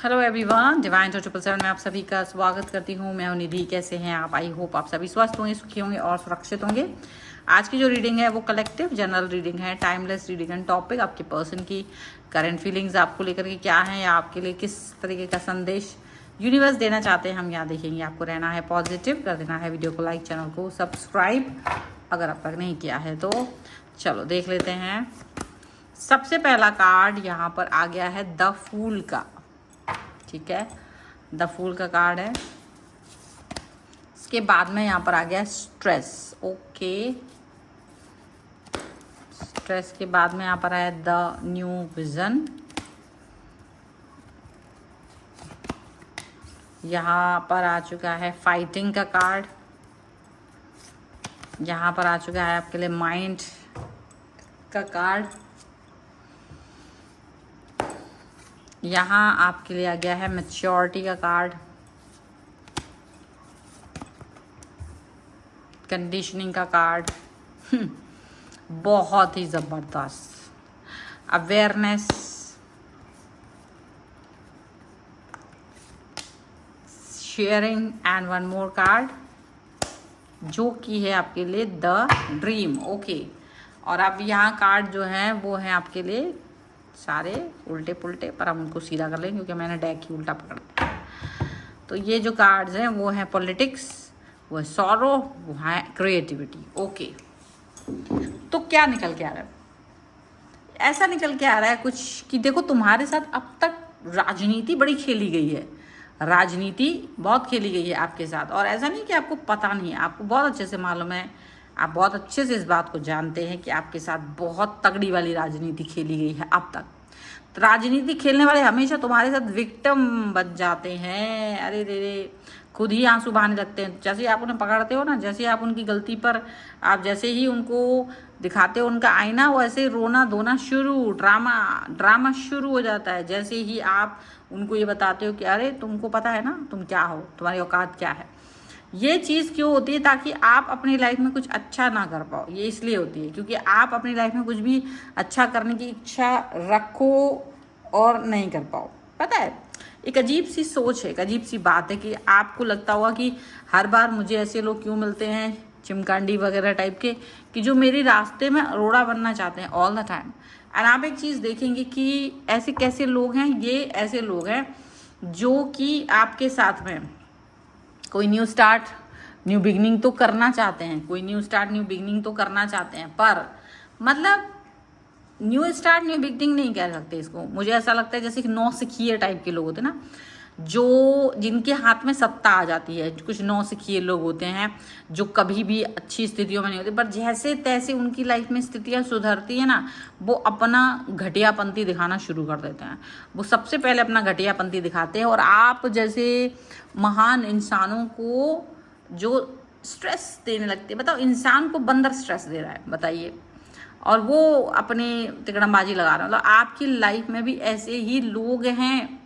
Hello everyone, divine 777 में आप सभी का स्वागत करती हूँ। मैं हूँ निधि। कैसे हैं आप? आई होप आप सभी स्वस्थ होंगे, सुखी होंगे और सुरक्षित होंगे। आज की जो रीडिंग है वो कलेक्टिव जनरल रीडिंग है, टाइमलेस रीडिंग है। टॉपिक आपके पर्सन की करंट फीलिंग्स आपको लेकर के क्या है या आपके लिए किस तरीके का संदेश यूनिवर्स देना चाहते हैं, हम यहाँ देखेंगे। आपको रहना है पॉजिटिव, कर देना है वीडियो को लाइक, चैनल को सब्सक्राइब अगर अब तक नहीं किया है तो। चलो देख लेते हैं। सबसे पहला कार्ड यहाँ पर आ गया है द फूल का। ठीक है, द फूल का कार्ड है। इसके बाद में यहाँ पर आ गया स्ट्रेस। ओके, स्ट्रेस के बाद में यहाँ पर आया द न्यू विजन। यहाँ पर आ चुका है फाइटिंग का कार्ड। यहाँ पर आ चुका है आपके लिए माइंड का कार्ड। यहाँ आपके लिए आ गया है मैच्योरिटी का कार्ड, कंडीशनिंग का कार्ड। बहुत ही ज़बरदस्त awareness, sharing and one more card जो कि है आपके लिए द ड्रीम। ओके, और अब यहाँ कार्ड जो है वो है आपके लिए सारे उल्टे पुल्टे, पर हम उनको सीधा कर लेंगे क्योंकि मैंने डेक ही उल्टा पकड़ा। तो ये जो कार्ड्स हैं वो है पॉलिटिक्स, वो है सॉरो, वो है क्रिएटिविटी। ओके, तो क्या निकल के आ रहा है? ऐसा निकल के आ रहा है कुछ कि देखो तुम्हारे साथ अब तक राजनीति बड़ी खेली गई है, राजनीति बहुत खेली गई है आपके साथ। और ऐसा नहीं कि आपको पता नहीं है, आपको बहुत अच्छे से मालूम है, आप बहुत अच्छे से इस बात को जानते हैं कि आपके साथ बहुत तगड़ी वाली राजनीति खेली गई है अब तक। तो राजनीति खेलने वाले हमेशा तुम्हारे साथ विक्टिम बन जाते हैं। अरे रे रे, खुद ही आंसू बहाने लगते हैं। जैसे ही आप उन्हें पकड़ते हो ना, जैसे आप उनकी गलती पर आप जैसे ही उनको दिखाते हो उनका आईना, वैसे रोना धोना शुरू, ड्रामा शुरू हो जाता है। जैसे ही आप उनको ये बताते हो कि अरे तुमको पता है ना तुम क्या हो, तुम्हारी औकात क्या है। ये चीज़ क्यों होती है? ताकि आप अपनी लाइफ में कुछ अच्छा ना कर पाओ। ये इसलिए होती है क्योंकि आप अपनी लाइफ में कुछ भी अच्छा करने की इच्छा रखो और नहीं कर पाओ। पता है, एक अजीब सी सोच है, एक अजीब सी बात है कि आपको लगता होगा कि हर बार मुझे ऐसे लोग क्यों मिलते हैं, चिमकांडी वगैरह टाइप के, कि जो मेरे रास्ते में रोड़ा बनना चाहते हैं ऑल द टाइम। और आप एक चीज़ देखेंगे कि ऐसे कैसे लोग हैं, ये ऐसे लोग हैं जो कि आपके साथ में कोई न्यू स्टार्ट, न्यू बिगनिंग तो करना चाहते हैं, कोई न्यू स्टार्ट, न्यू बिगनिंग तो करना चाहते हैं, पर मतलब न्यू स्टार्ट, न्यू बिगनिंग नहीं कह सकते इसको। मुझे ऐसा लगता है जैसे कि नौसिखिए टाइप के लोग होते हैं ना, जो जिनके हाथ में सत्ता आ जाती है। कुछ नौसिखिए लोग होते हैं जो कभी भी अच्छी स्थितियों में नहीं होते, पर जैसे तैसे उनकी लाइफ में स्थितियाँ सुधरती है ना, वो अपना घटियापंती दिखाना शुरू कर देते हैं। वो सबसे पहले अपना घटियापंती दिखाते हैं और आप जैसे महान इंसानों को जो स्ट्रेस देने लगते हैं। बताओ, इंसान को बंदर स्ट्रेस दे रहा है, बताइए, और वो अपने तिकड़मबाजी लगा रहा है। मतलब आपकी लाइफ में भी ऐसे ही लोग हैं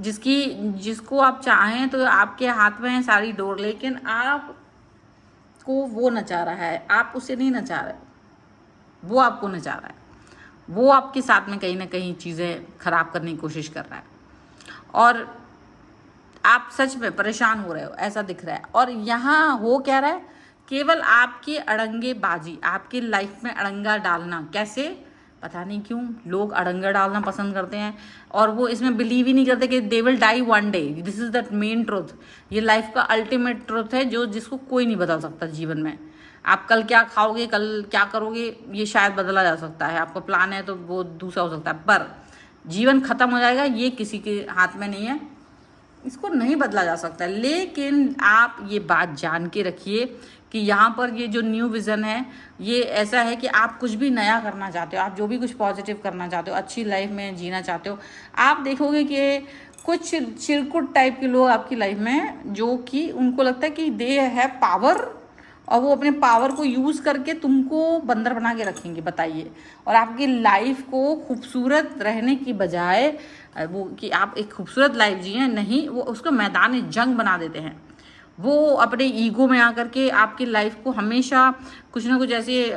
जिसको आप चाहें तो आपके हाथ में है सारी डोर, लेकिन आपको वो नचा रहा है, आप उसे नहीं नचा रहे, वो आपको नचा रहा है। वो आपके साथ में कहीं ना कहीं चीज़ें खराब करने की कोशिश कर रहा है और आप सच में परेशान हो रहे हो, ऐसा दिख रहा है। और यहाँ हो क्या रहा है? केवल आपकी अड़ंगेबाजी, आपकी लाइफ में अड़ंगा डालना। कैसे? पता नहीं क्यों लोग अड़ंगा डालना पसंद करते हैं और वो इसमें बिलीव ही नहीं करते कि they will die one day. This is the main truth. ये लाइफ का अल्टीमेट ट्रुथ है जो जिसको कोई नहीं बदल सकता जीवन में। आप कल क्या खाओगे, कल क्या करोगे, ये शायद बदला जा सकता है। आपका प्लान है तो वो दूसरा हो सकता है, पर जीवन खत्म हो जाएगा ये किसी के हाथ में नहीं है, इसको नहीं बदला जा सकता। लेकिन आप ये बात जान के रखिए कि यहाँ पर ये जो न्यू विज़न है ये ऐसा है कि आप कुछ भी नया करना चाहते हो, आप जो भी कुछ पॉजिटिव करना चाहते हो, अच्छी लाइफ में जीना चाहते हो। आप देखोगे कि कुछ चिरकुट टाइप के लोग आपकी लाइफ में, जो कि उनको लगता है कि दे हैव पावर और वो अपने पावर को यूज़ करके तुमको बंदर बना के रखेंगे। बताइए, और आपकी लाइफ को खूबसूरत रहने की बजाय वो कि आप एक खूबसूरत लाइफ जिए, नहीं, वो उसको मैदान जंग बना देते हैं। वो अपने ईगो में आकर के आपकी लाइफ को हमेशा कुछ ना कुछ ऐसे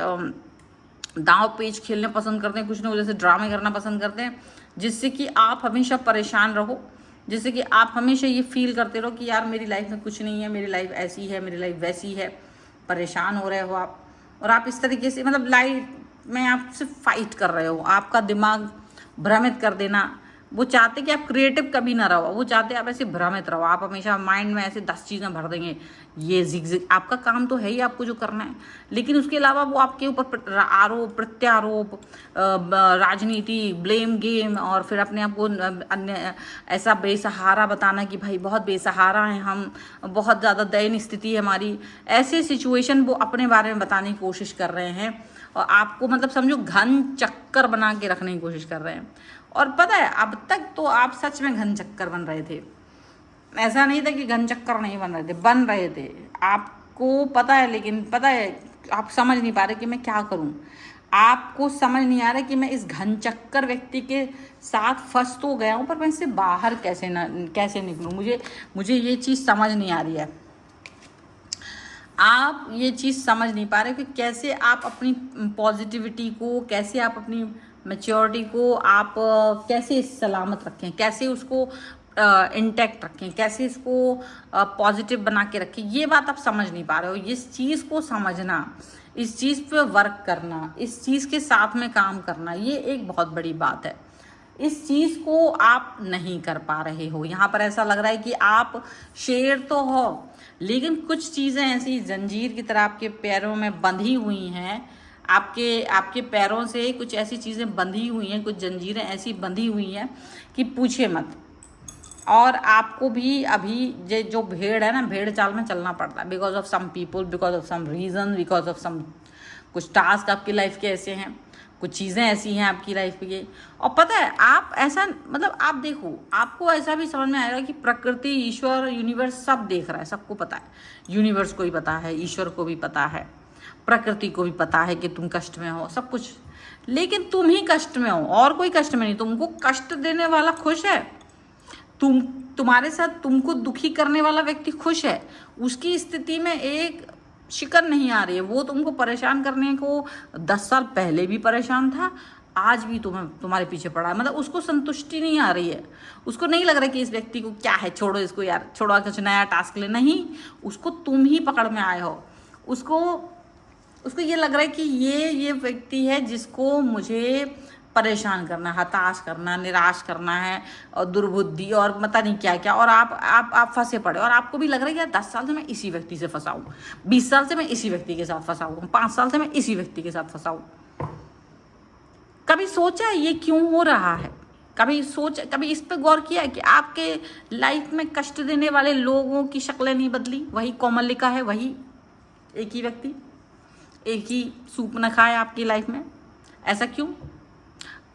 दांव पेच खेलने पसंद करते हैं, कुछ ना कुछ ऐसे ड्रामे करना पसंद करते हैं जिससे कि आप हमेशा परेशान रहो, जिससे कि आप हमेशा ये फील करते रहो कि यार मेरी लाइफ में कुछ नहीं है, मेरी लाइफ ऐसी है, मेरी लाइफ वैसी है, परेशान हो रहे हो आप। और आप इस तरीके से मतलब लाइफ में आपसे फाइट कर रहे हो, आपका दिमाग भ्रमित कर देना। वो चाहते कि आप क्रिएटिव कभी ना रहो, वो चाहते आप ऐसे भ्रमित रहो, आप हमेशा माइंड में ऐसे 10 चीज़ें भर देंगे। ये जिग आपका काम तो है ही आपको जो करना है, लेकिन उसके अलावा वो आपके ऊपर आरोप प्रत्यारोप, राजनीति, ब्लेम गेम, और फिर अपने आप को अन्य ऐसा बेसहारा बताना कि भाई बहुत बेसहारा हैं हम, बहुत ज़्यादा दयनीय स्थिति है हमारी। ऐसे सिचुएशन वो अपने बारे में बताने की कोशिश कर रहे हैं और आपको मतलब समझो घन चक्कर बना के रखने की कोशिश कर रहे हैं। और पता है अब तक तो आप सच में घन चक्कर बन रहे थे, ऐसा नहीं था कि घन चक्कर नहीं बन रहे थे, बन रहे थे, आपको पता है। लेकिन पता है आप समझ नहीं पा रहे कि मैं क्या करूं, आपको समझ नहीं आ रहा कि मैं इस घन चक्कर व्यक्ति के साथ फंस तो गया हूं, पर मैं इससे बाहर कैसे निकलूं। मुझे ये चीज़ समझ नहीं आ रही है। आप ये चीज़ समझ नहीं पा रहे कि कैसे आप अपनी पॉजिटिविटी को, कैसे आप अपनी मैच्योरिटी को आप कैसे सलामत रखें, कैसे उसको इंटैक्ट रखें, कैसे इसको पॉजिटिव बना के रखें। ये बात आप समझ नहीं पा रहे हो। इस चीज़ को समझना, इस चीज़ पे वर्क करना, इस चीज़ के साथ में काम करना, ये एक बहुत बड़ी बात है। इस चीज़ को आप नहीं कर पा रहे हो। यहाँ पर ऐसा लग रहा है कि आप शेर तो हो, लेकिन कुछ चीज़ें ऐसी जंजीर की तरह आपके पैरों में बंधी हुई हैं, आपके पैरों से कुछ ऐसी चीज़ें बंधी हुई हैं, कुछ जंजीरें ऐसी बंधी हुई हैं कि पूछे मत। और आपको भी अभी जो भेड़ है ना, भेड़ चाल में चलना पड़ता है, because of some people, because of some reason, because of some कुछ टास्क आपकी लाइफ के ऐसे हैं, कुछ चीज़ें ऐसी हैं आपकी लाइफ के। और पता है आप ऐसा मतलब आप देखो, आपको ऐसा भी समझ में आएगा कि प्रकृति, ईश्वर, यूनिवर्स सब देख रहा है, सबको पता है। यूनिवर्स को भी पता है, ईश्वर को भी पता है, प्रकृति को भी पता है कि तुम कष्ट में हो, सब कुछ। लेकिन तुम ही कष्ट में हो, और कोई कष्ट में नहीं। तुमको कष्ट देने वाला खुश है, तुम्हारे साथ तुमको दुखी करने वाला व्यक्ति खुश है। उसकी स्थिति में एक शिकन नहीं आ रही है। वो तुमको परेशान करने को 10 साल पहले भी परेशान था, आज भी तुम्हारे पीछे पड़ा है। मतलब उसको संतुष्टि नहीं आ रही है, उसको नहीं लग रहा कि इस व्यक्ति को क्या है, छोड़ो इसको यार, छोड़ो कुछ नया टास्क ले। नहीं, उसको तुम ही पकड़ में आए हो। उसको ये लग रहा है कि ये व्यक्ति है जिसको मुझे परेशान करना, हताश करना, निराश करना है, और दुर्बुद्धि और पता नहीं क्या क्या। और आप फंसे पड़े, और आपको भी लग रहा है कि यार 10 साल से मैं इसी व्यक्ति से फंसा हूँ, 20 साल से मैं इसी व्यक्ति के साथ फंसा हूँ, 5 साल से मैं इसी व्यक्ति के साथ फंसा हूँ। कभी सोचा ये क्यों हो रहा है? कभी इस पे गौर किया है कि आपके लाइफ में कष्ट देने वाले लोगों की शक्लें नहीं बदली? वही कोमलिका है, वही एक ही व्यक्ति, एक ही सूप न खाए आपकी लाइफ में। ऐसा क्यों?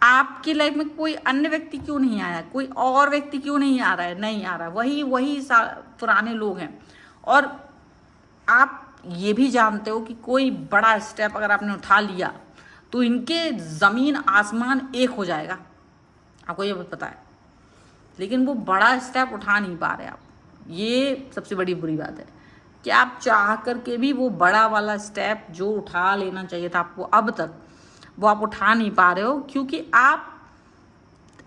आपकी लाइफ में कोई अन्य व्यक्ति क्यों नहीं आया? कोई और व्यक्ति क्यों नहीं आ रहा है? नहीं आ रहा, वही पुराने लोग हैं। और आप ये भी जानते हो कि कोई बड़ा स्टेप अगर आपने उठा लिया तो इनके ज़मीन आसमान एक हो जाएगा, आपको ये पता है। लेकिन वो बड़ा स्टेप उठा नहीं पा रहे आप। ये सबसे बड़ी बुरी बात है कि आप चाह करके भी वो बड़ा वाला स्टेप जो उठा लेना चाहिए था आपको अब तक, वो आप उठा नहीं पा रहे हो, क्योंकि आप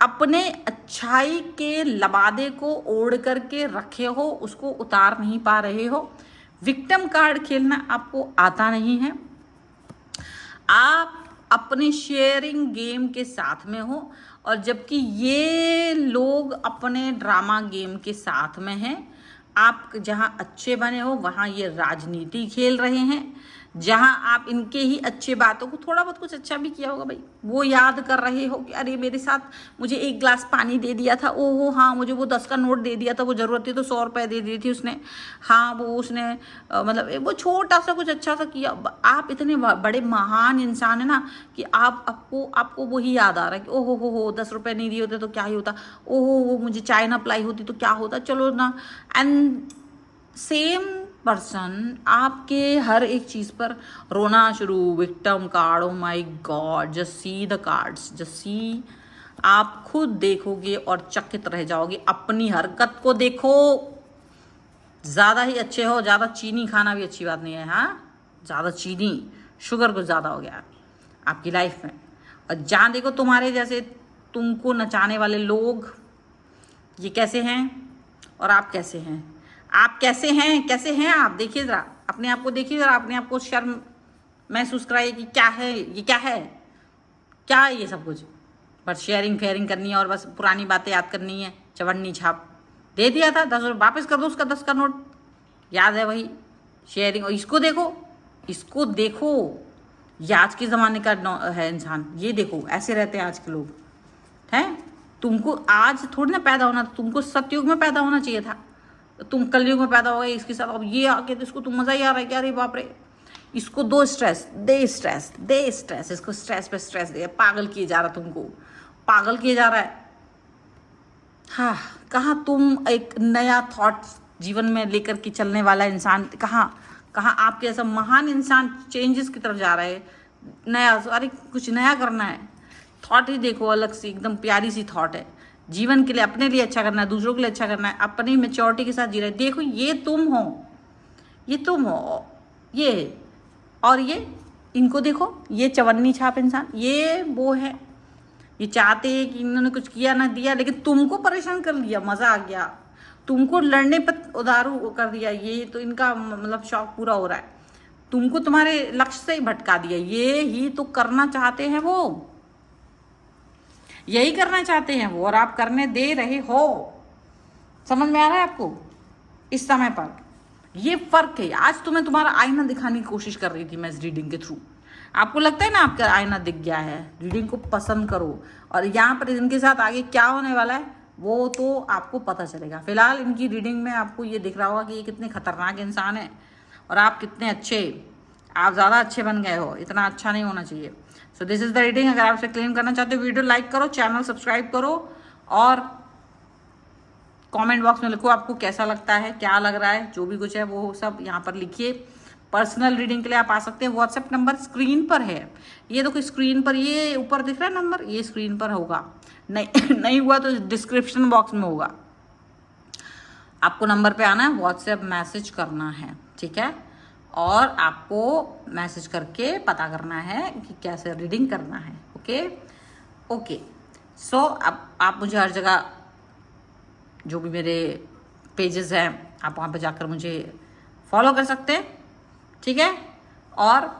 अपने अच्छाई के लबादे को ओढ़ करके रखे हो, उसको उतार नहीं पा रहे हो। विक्टिम कार्ड खेलना आपको आता नहीं है। आप अपने शेयरिंग गेम के साथ में हो, और जबकि ये लोग अपने ड्रामा गेम के साथ में हैं। आप जहाँ अच्छे बने हो वहाँ ये राजनीति खेल रहे हैं। जहाँ आप इनके ही अच्छे बातों को, थोड़ा बहुत कुछ अच्छा भी किया होगा भाई, वो याद कर रहे हो कि अरे मेरे साथ मुझे 1 गिलास पानी दे दिया था, ओहो हाँ मुझे वो 10 का नोट दे दिया था, वो ज़रूरत थी तो 100 रुपये दे दी थी उसने, हाँ वो उसने मतलब वो छोटा सा कुछ अच्छा सा किया। आप इतने बड़े महान इंसान है ना कि आपको वही याद आ रहा है कि ओहो हो 10 रुपये नहीं दिए होते तो क्या ही होता, ओहो वो मुझे चाय ना पिलाई होती तो क्या होता, चलो ना। एंड सेम पर्सन आपके हर एक चीज़ पर रोना शुरू। Victim card, oh my God, just see the cards, just see. आप खुद देखोगे और चकित रह जाओगे। अपनी हरकत को देखो। ज़्यादा ही अच्छे हो, ज़्यादा चीनी खाना भी अच्छी बात नहीं है। हाँ, ज़्यादा चीनी, शुगर कुछ ज़्यादा हो गया आपकी लाइफ में। और जहाँ देखो तुम्हारे जैसे तुमको नचाने वाले लोग ये कैसे हैं और आप कैसे हैं, आप कैसे हैं आप देखिए ज़रा, अपने आप को देखिए ज़रा, अपने आप को शर्म महसूस कराइए कि क्या है ये, क्या है ये सब कुछ। बस शेयरिंग फेयरिंग करनी है और बस पुरानी बातें याद करनी है। चवन्नी छाप दे दिया था 10 रुपये, वापस कर दो उसका 10 का नोट, याद है वही शेयरिंग। और इसको देखो, ये आज के ज़माने का है इंसान, ये देखो ऐसे रहते हैं आज के लोग हैं। तुमको आज थोड़ी ना पैदा होना था, तुमको सतयुग में पैदा होना चाहिए था, तुम कलयुग में पैदा हो गए इसके साथ। अब ये आके तो इसको तुम मज़ा ही आ रहा है क्या, अरे बाप रे, इसको दो स्ट्रेस, दे स्ट्रेस, इसको स्ट्रेस पे स्ट्रेस दे, पागल किए जा रहा, तुमको पागल किए जा रहा है। हाँ, कहाँ तुम एक नया थॉट जीवन में लेकर के चलने वाला इंसान, कहाँ आपके ऐसा महान इंसान चेंजेस की तरफ जा रहा है, नया, अरे कुछ नया करना है, थॉट ही देखो अलग सी, एकदम प्यारी सी थॉट है। जीवन के लिए, अपने लिए अच्छा करना है, दूसरों के लिए अच्छा करना है, अपनी मैच्योरिटी के साथ जी रहे। देखो ये तुम हो, ये और ये, इनको देखो, ये चवन्नी छाप इंसान, ये वो है, ये चाहते हैं कि इन्होंने कुछ किया ना दिया, लेकिन तुमको परेशान कर लिया, मज़ा आ गया, तुमको लड़ने पर उधारू कर दिया। ये तो इनका मतलब शौक पूरा हो रहा है, तुमको तुम्हारे लक्ष्य से ही भटका दिया। ये ही तो करना चाहते हैं वो, यही करना चाहते हैं वो, और आप करने दे रहे हो। समझ में आ रहा है आपको इस समय पर? ये फर्क है। आज तो मैं तुम्हारा आईना दिखाने की कोशिश कर रही थी मैं इस रीडिंग के थ्रू। आपको लगता है ना आपका आईना दिख गया है, रीडिंग को पसंद करो, और यहाँ पर इनके साथ आगे क्या होने वाला है वो तो आपको पता चलेगा। फिलहाल इनकी रीडिंग में आपको ये दिख रहा होगा कि ये कितने खतरनाक इंसान है और आप कितने अच्छे, आप ज़्यादा अच्छे बन गए हो, इतना अच्छा नहीं होना चाहिए। So this is the reading. अगर आप इसे क्लेम करना चाहते हो, वीडियो लाइक करो, चैनल सब्सक्राइब करो, और कमेंट बॉक्स में लिखो आपको कैसा लगता है, क्या लग रहा है, जो भी कुछ है वो सब यहाँ पर लिखिए। पर्सनल रीडिंग के लिए आप आ सकते हैं, व्हाट्सएप नंबर स्क्रीन पर है, ये देखो स्क्रीन पर, ये ऊपर दिख रहा है नंबर, ये स्क्रीन पर होगा, नहीं हुआ तो डिस्क्रिप्शन बॉक्स में होगा। आपको नंबर पे आना है, व्हाट्सएप मैसेज करना है, ठीक है, और आपको मैसेज करके पता करना है कि कैसे रीडिंग करना है। ओके। सो अब आप मुझे हर जगह, जो भी मेरे पेजेस हैं, आप वहाँ पे जाकर मुझे फॉलो कर सकते हैं, ठीक है। और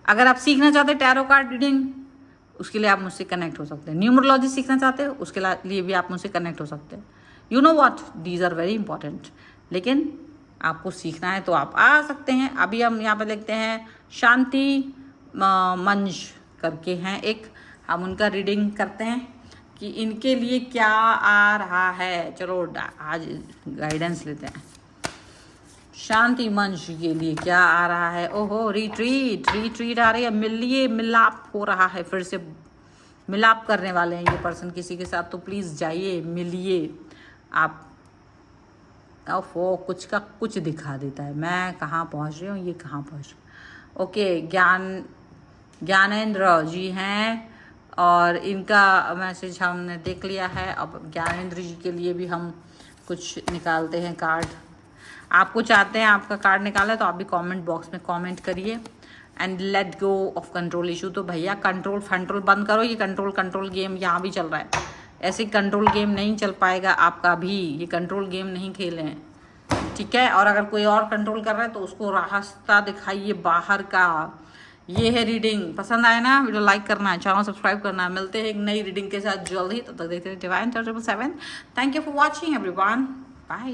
अगर आप सीखना चाहते हैं टैरो कार्ड रीडिंग, उसके लिए आप मुझसे कनेक्ट हो सकते हैं। न्यूमरोलॉजी सीखना चाहते हो, उसके लिए भी आप मुझसे कनेक्ट हो सकते हैं। You know what, these are very important. लेकिन आपको सीखना है तो आप आ सकते हैं। अभी हम यहाँ पे देखते हैं शांति मंज करके हैं एक, हम उनका रीडिंग करते हैं कि इनके लिए क्या आ रहा है। चलो आज गाइडेंस लेते हैं। शांति मंच के लिए क्या आ रहा है? ओहो, रिट्रीट आ रही है, मिलिए, मिलाप हो रहा है, फिर से मिलाप करने वाले हैं ये पर्सन किसी के साथ, तो प्लीज़ जाइए, मिलिए आप। वो कुछ का कुछ दिखा देता है, मैं कहाँ पहुँच रही हूँ, ये कहाँ पहुँच रही। ओके, ज्ञानेंद्र जी हैं, और इनका मैसेज हमने देख लिया है। अब ज्ञानेंद्र जी के लिए भी हम कुछ निकालते हैं कार्ड। आपको चाहते हैं आपका कार्ड निकाले तो आप भी कमेंट बॉक्स में कमेंट करिए। And let go of control issue. तो भैया कंट्रोल फंट्रोल बंद करो, ये कंट्रोल गेम यहाँ भी चल रहा है। ऐसे कंट्रोल गेम नहीं चल पाएगा आपका भी, ये कंट्रोल गेम नहीं खेलें, ठीक है। और अगर कोई और कंट्रोल कर रहा है तो उसको रास्ता दिखाइए बाहर का। ये है रीडिंग। पसंद आए ना, वीडियो लाइक करना है, चैनल सब्सक्राइब करना है। मिलते हैं एक नई रीडिंग के साथ जल्द ही, तब तक देखते हैं divine 777। Thank you for watching everyone, bye.